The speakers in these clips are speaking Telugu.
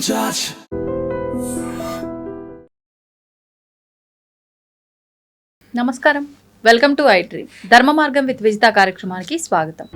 touch. నమస్కారం, వెల్కమ్ టు ఐడ్రీమ్. ధర్మ మార్గం విత్ విజిత కార్యక్రమానికి స్వాగతం.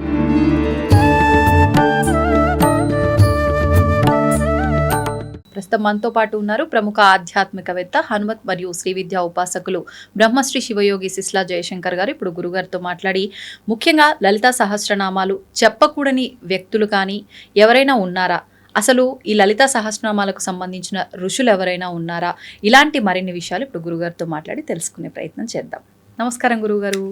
ప్రస్తుతం మనతో పాటు ఉన్నారు ప్రముఖ ఆధ్యాత్మికవేత్త, హనుమత్ మరియు శ్రీ విద్యా ఉపాసకులు బ్రహ్మశ్రీ శివయోగి సిస్లా జయశంకర్ గారు. ఇప్పుడు గురుగారితో మాట్లాడి ముఖ్యంగా లలితా సహస్రనామాలు చెప్పకూడని వ్యక్తులు కానీ ఎవరైనా ఉన్నారా, అసలు ఈ లలితా సహస్రనామాలకు సంబంధించిన ఋషులు ఎవరైనా ఉన్నారా, ఇలాంటి మరిన్ని విషయాలు ఇప్పుడు గురుగారితో మాట్లాడి తెలుసుకునే ప్రయత్నం చేద్దాం. నమస్కారం గురుగారు.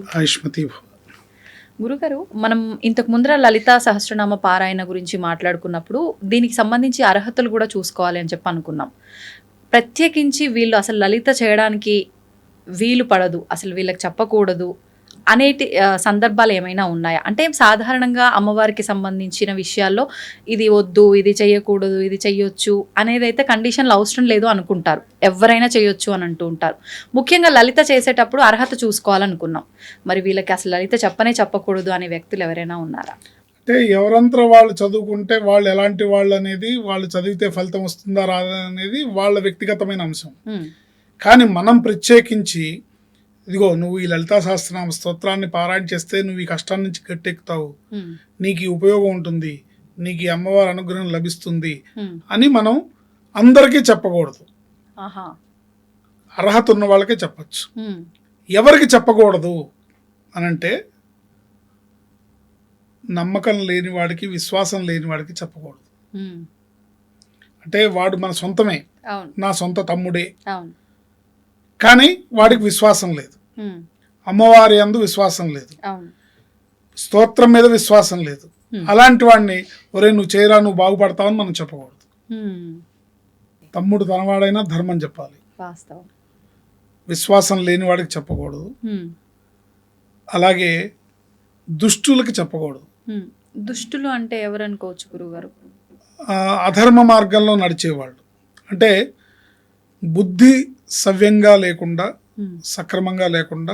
గురుగారు, మనం ఇంతకు ముందర లలితా సహస్రనామ పారాయణ గురించి మాట్లాడుకున్నప్పుడు దీనికి సంబంధించి అర్హతలు కూడా చూసుకోవాలి అని చెప్పి అనుకున్నాం. ప్రత్యేకించి వీళ్ళు అసలు లలిత చేయడానికి వీలు పడదు, అసలు వీళ్ళకి చెప్పకూడదు అనేటి సందర్భాలు ఏమైనా ఉన్నాయా? అంటే సాధారణంగా అమ్మవారికి సంబంధించిన విషయాల్లో ఇది వద్దు, ఇది చెయ్యకూడదు, ఇది చెయ్యొచ్చు అనేది అయితే కండిషన్లు అవసరం లేదు అనుకుంటారు, ఎవరైనా చేయొచ్చు అని అంటూ ఉంటారు. ముఖ్యంగా లలిత చేసేటప్పుడు అర్హత చూసుకోవాలనుకున్నాం. మరి వీళ్ళకి అసలు లలిత చెప్పకూడదు అనే వ్యక్తులు ఎవరైనా ఉన్నారా? అంటే ఎవరంతా వాళ్ళు చదువుకుంటే వాళ్ళు ఎలాంటి వాళ్ళు అనేది, వాళ్ళు చదివితే ఫలితం వస్తుందా రాదా అనేది వాళ్ళ వ్యక్తిగతమైన అంశం. కానీ మనం ప్రత్యేకించి ఇదిగో నువ్వు ఈ లలితా సహస్రనామ స్తోత్రాన్ని పారాయణ చేస్తే నువ్వు ఈ కష్టాల నుంచి గట్టెక్కుతావు, నీకు ఈ ఉపయోగం ఉంటుంది, నీకు ఈ అమ్మవారి అనుగ్రహం లభిస్తుంది అని మనం అందరికీ చెప్పకూడదు. అర్హత ఉన్న వాళ్ళకే చెప్పచ్చు. ఎవరికి చెప్పకూడదు అనంటే నమ్మకం లేని వాడికి, విశ్వాసం లేని వాడికి చెప్పకూడదు. అంటే వాడు మన సొంతమే, నా సొంత తమ్ముడే, కానీ వాడికి విశ్వాసం లేదు, అమ్మవారి యందు విశ్వాసం లేదు, స్తోత్రం మీద విశ్వాసం లేదు. అలాంటి వాడిని ఒరే నువ్వు చేయరా, నువ్వు బాగుపడతావని మనం చెప్పకూడదు. తమ్ముడు తనవాడైనా ధర్మం చెప్పాలి, విశ్వాసం లేని వాడికి చెప్పకూడదు. అలాగే దుష్టులకి చెప్పకూడదు. దుష్టులు అంటే ఎవరు అనుకోవచ్చు గురుగారు? అధర్మ మార్గంలో నడిచేవాళ్ళు, అంటే బుద్ధి సవ్యంగా లేకుండా, సక్రమంగా లేకుండా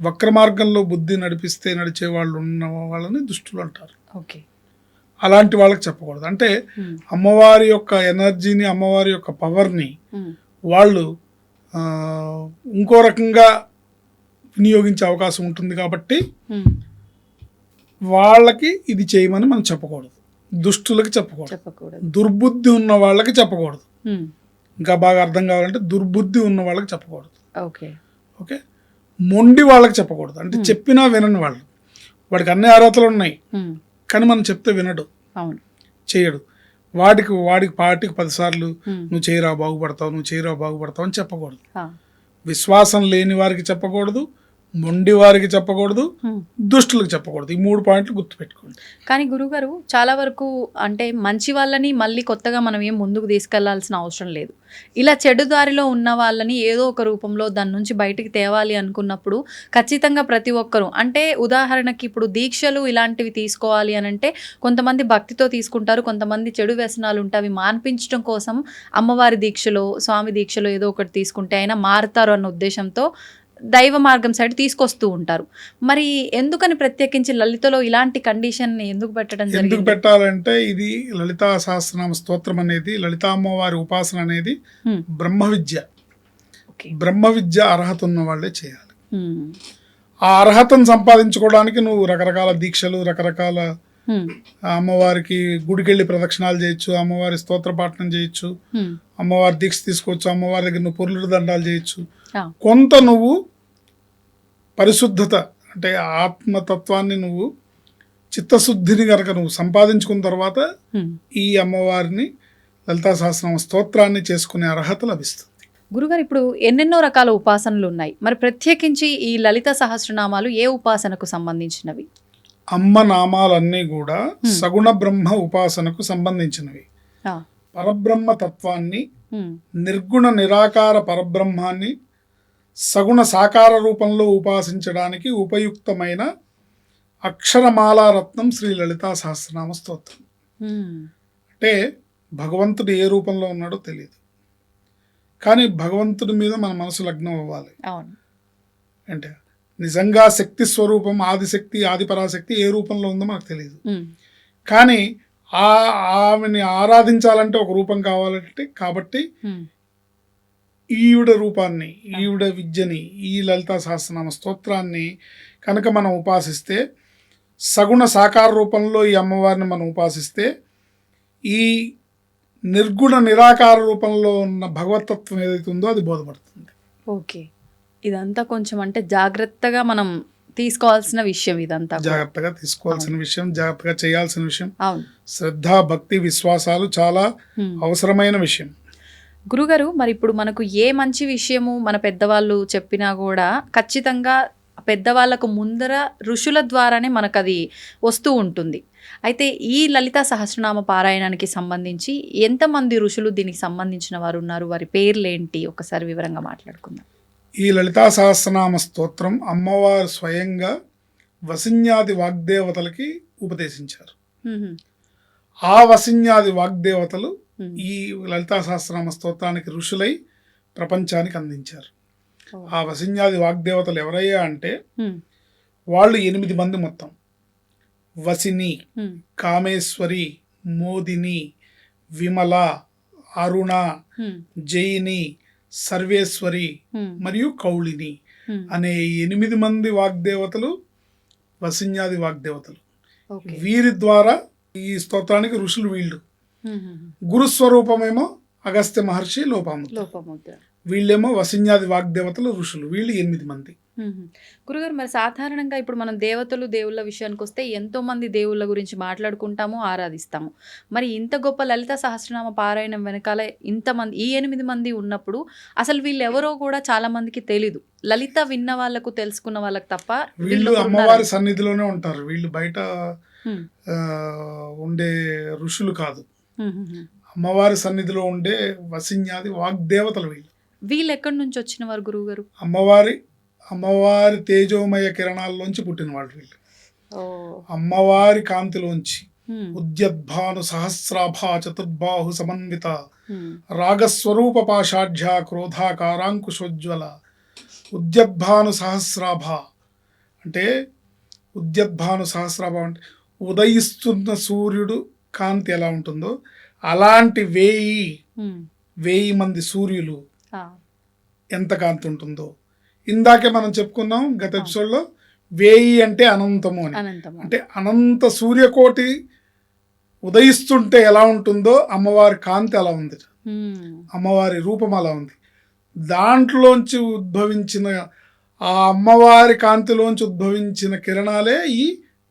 వక్ర మార్గంలో బుద్ధి నడిచే వాళ్ళు ఉన్న వాళ్ళని దుష్టులు అంటారు. అలాంటి వాళ్ళకి చెప్పకూడదు. అంటే అమ్మవారి యొక్క ఎనర్జీని, అమ్మవారి యొక్క పవర్ని వాళ్ళు ఇంకో రకంగా వినియోగించే అవకాశం ఉంటుంది. కాబట్టి వాళ్ళకి ఇది చేయమని మనం చెప్పకూడదు. దుష్టులకి చెప్పకూడదు. దుర్బుద్ధి ఉన్న వాళ్ళకి చెప్పకూడదు. ఇంకా బాగా అర్థం కావాలంటే దుర్బుద్ధి ఉన్న వాళ్ళకి చెప్పకూడదు. ఓకే, మొండి వాళ్ళకి చెప్పకూడదు. అంటే చెప్పినా వినని వాళ్ళు, వాడికి అన్ని అర్హతలు ఉన్నాయి కానీ మనం చెప్తే వినడు, చేయడు. వాడికి పార్టీకి 10 సార్లు నువ్వు చేయరా బాగుపడతావు అని చెప్పకూడదు. విశ్వాసం లేని వారికి చెప్పకూడదు, మొండి వారికి చెప్పకూడదు, దుష్టులకు చెప్పకూడదు. ఈ 3 పాయింట్లు గుర్తుపెట్టుకోండి. కానీ గురుగారు, చాలా వరకు అంటే మంచి వాళ్ళని మళ్ళీ కొత్తగా మనం ఏం ముందుకు తీసుకెళ్లాల్సిన అవసరం లేదు. ఇలా చెడు దారిలో ఉన్న వాళ్ళని ఏదో ఒక రూపంలో దాని నుంచి బయటికి తేవాలి అనుకున్నప్పుడు ఖచ్చితంగా ప్రతి ఒక్కరూ, అంటే ఉదాహరణకి ఇప్పుడు దీక్షలు ఇలాంటివి తీసుకోవాలి అని అంటే కొంతమంది భక్తితో తీసుకుంటారు, కొంతమంది చెడు వ్యసనాలు ఉంటే అవి మాన్పించడం కోసం అమ్మవారి దీక్షలో, స్వామి దీక్షలో ఏదో ఒకటి తీసుకుంటే అయినా మారుతారు అన్న ఉద్దేశంతో దైవ మార్గం సైడ్ తీసుకొస్తూ ఉంటారు. మరి ఎందుకని ప్రత్యేకించి లలితలో ఇలాంటి కండిషన్ ఎందుకు పెట్టడం జరిగింది? ఎందుకు పెట్టాలంటే ఇది లలితా సహస్రనామ స్తోత్రం అనేది, లలితా అమ్మవారి ఉపాసన అనేది బ్రహ్మ విద్య అర్హత ఉన్న వాళ్ళే చేయాలి. ఆ అర్హతను సంపాదించుకోవడానికి నువ్వు రకరకాల దీక్షలు, రకరకాల అమ్మవారికి గుడికెళ్ళి ప్రదక్షిణాలు చేయొచ్చు, అమ్మవారి స్తోత్ర పాఠనం చేయొచ్చు, అమ్మవారి దీక్ష తీసుకోవచ్చు, అమ్మవారి దగ్గర నువ్వు పొర్లుడు దండాలు చేయొచ్చు. కొంత నువ్వు పరిశుద్ధత అంటే ఆత్మతత్వాన్ని, నువ్వు చిత్తశుద్ధిని కనుక నువ్వు సంపాదించుకున్న తర్వాత ఈ అమ్మవారిని లలితా సహస్రనామ స్తోత్రాన్ని చేసుకునే అర్హత లభిస్తుంది. గురుగారు, ఇప్పుడు ఎన్నెన్నో రకాల ఉపాసనలు ఉన్నాయి. మరి ప్రత్యేకించి ఈ లలిత సహస్రనామాలు ఏ ఉపాసనకు సంబంధించినవి? అమ్మ నామాలన్నీ కూడా సగుణ బ్రహ్మ ఉపాసనకు సంబంధించినవి. పరబ్రహ్మ తత్వాన్ని, నిర్గుణ నిరాకార పరబ్రహ్మాన్ని సగుణ సాకార రూపంలో ఉపాసించడానికి ఉపయుక్తమైన అక్షరమాలారత్నం శ్రీ లలితా సహస్రనామ స్తోత్రం. అంటే భగవంతుడు ఏ రూపంలో ఉన్నాడో తెలియదు, కానీ భగవంతుడి మీద మన మనసు లగ్నం అవ్వాలి. అంటే నిజంగా శక్తి స్వరూపం, ఆదిశక్తి, ఆదిపరాశక్తి ఏ రూపంలో ఉందో మనకు తెలియదు, కానీ ఆమెని ఆరాధించాలంటే ఒక రూపం కావాలంటే కాబట్టి ఈవిడ రూపాన్ని, ఈవిడ విద్యని, ఈ లలితా సహస్రనామ స్తోత్రాన్ని కనుక మనం ఉపాసిస్తే, సగుణ సాకార రూపంలో ఈ అమ్మవారిని మనం ఉపాసిస్తే, ఈ నిర్గుణ నిరాకార రూపంలో ఉన్న భగవతత్వం ఏదైతే ఉందో అది బోధపడుతుంది. ఓకే, ఇదంతా కొంచెం అంటే జాగ్రత్తగా మనం తీసుకోవాల్సిన విషయం, ఇదంతా జాగ్రత్తగా తీసుకోవాల్సిన విషయం, జాగ్రత్తగా చేయాల్సిన విషయం. అవును, శ్రద్ధ, భక్తి, విశ్వాసాలు చాలా అవసరమైన విషయం. గురుగారు, మరి ఇప్పుడు మనకు ఏ మంచి విషయము మన పెద్దవాళ్ళు చెప్పినా కూడా ఖచ్చితంగా పెద్దవాళ్ళకు ముందర ఋషుల ద్వారానే మనకు అది వస్తూ ఉంటుంది. అయితే ఈ లలితా సహస్రనామ పారాయణానికి సంబంధించి ఎంతమంది ఋషులు దీనికి సంబంధించిన వారు ఉన్నారు, వారి పేర్లేంటి, ఒకసారి వివరంగా మాట్లాడుకుందాం. ఈ లలితా సహస్రనామ స్తోత్రం అమ్మవారు స్వయంగా వసిన్యాది వాగ్దేవతలకి ఉపదేశించారు. ఆ వసిన్యాది వాగ్దేవతలు ఈ లలితా సహస్రనామ స్తోత్రానికి ఋషులై ప్రపంచానికి అందించారు. ఆ వసిన్యాది వాగ్దేవతలు ఎవరయ్యా అంటే వాళ్ళు 8 మంది మొత్తం. వసిని, కామేశ్వరి, మోదిని, విమల, అరుణ, జయిని, సర్వేశ్వరి మరియు కౌళిని అనే 8 మంది వాగ్దేవతలు వసిన్యాది వాగ్దేవతలు. వీరి ద్వారా ఈ స్తోత్రానికి ఋషులు వీళ్ళు. గురుస్వరూపమేమో అగస్త్య మహర్షి, లోపాముద్ర. వీళ్ళేమో వసిన్యాది వాగ్దేవతలు, ఋషులు. వీళ్ళు 8 మంది. గురుగారు, మరి సాధారణంగా ఇప్పుడు మనం దేవతలు, దేవుళ్ళ విషయానికి వస్తే ఎంతో మంది దేవుళ్ళ గురించి మాట్లాడుకుంటాము, ఆరాధిస్తాము. మరి ఇంత గొప్ప లలిత సహస్రనామ పారాయణం వెనకాల ఇంతమంది, ఈ 8 మంది ఉన్నప్పుడు అసలు వీళ్ళు ఎవరో కూడా చాలా మందికి తెలీదు. లలిత విన్న వాళ్ళకు, తెలుసుకున్న వాళ్ళకి తప్ప. వీళ్ళు అమ్మవారి సన్నిధిలోనే ఉంటారు. వీళ్ళు బయట ఉండే ఋషులు కాదు, అమ్మవారి సన్నిధిలో ఉండే వసిన్యాది వాగ్దేవతలు వీళ్ళు. వీళ్ళు ఎక్కడి నుంచి వచ్చిన వారు గురువు గారు? అమ్మవారి తేజోమయ కిరణాల్లోంచి పుట్టిన వాళ్ళు వీళ్ళు. అమ్మవారి కాంతిలోంచి ఉద్యద్భాను సహస్రాభా చతుర్బాహు సమన్విత రాగస్వరూప పాషాఢ్య క్రోధాకారాంకుశోజ్వల. ఉద్యద్భాను సహస్రాభ అంటే, ఉద్యద్భాను సహస్రాభ అంటే ఉదయిస్తున్న సూర్యుడు కాంతి ఎలా ఉంటుందో అలాంటి 1000 మంది సూర్యులు ఎంత కాంతి ఉంటుందో. ఇందాకే మనం చెప్పుకున్నాం గత ఎపిసోడ్లో, 1000 అంటే అనంతము అని. అంటే అనంత సూర్యకోటి ఉదయిస్తుంటే ఎలా ఉంటుందో అమ్మవారి కాంతి అలా ఉంది, అమ్మవారి రూపం అలా ఉంది. దాంట్లోంచి ఉద్భవించిన, ఆ అమ్మవారి కాంతిలోంచి ఉద్భవించిన కిరణాలే ఈ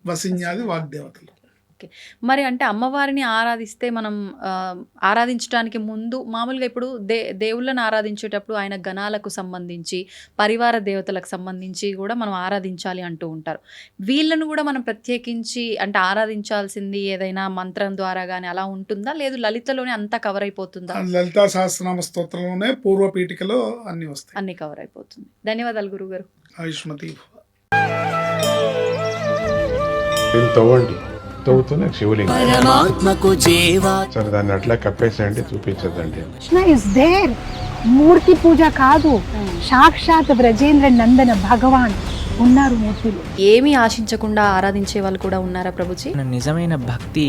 వసిన్యాది వాగ్దేవతలు. మరి అంటే అమ్మవారిని ఆరాధిస్తే మనం ఆరాధించడానికి ముందు మామూలుగా ఇప్పుడు దేవుళ్ళని ఆరాధించేటప్పుడు ఆయన గణాలకు సంబంధించి, పరివార దేవతలకు సంబంధించి కూడా మనం ఆరాధించాలి అంటూ ఉంటారు. వీళ్ళను కూడా మనం ప్రత్యేకించి అంటే ఆరాధించాల్సింది ఏదైనా మంత్రం ద్వారా కానీ అలా ఉంటుందా, లేదు లలితలోనే అంతా కవర్ అయిపోతుందా? లలితా సహస్రనామ స్తోత్రంలోనే పూర్వపీఠికలో అన్ని వస్తాయి, అన్ని కవర్ అయిపోతుంది. ధన్యవాదాలు గురుగారు. ఆయుష్మతి. తవ్వుతున్న శివలింగం సరే, దాన్ని అట్లా కప్పేసేయండి, చూపించదండి. Krishna is there. మూర్తి పూజ కాదు, సాక్షాత్ బ్రజేంద్ర నందన భగవాన్ ఉన్నారు మూర్తిలో. ఏమీ ఆశించకుండా ఆరాధించే వాళ్ళు కూడా ఉన్నారా ప్రభుజీ? నిజమైన భక్తి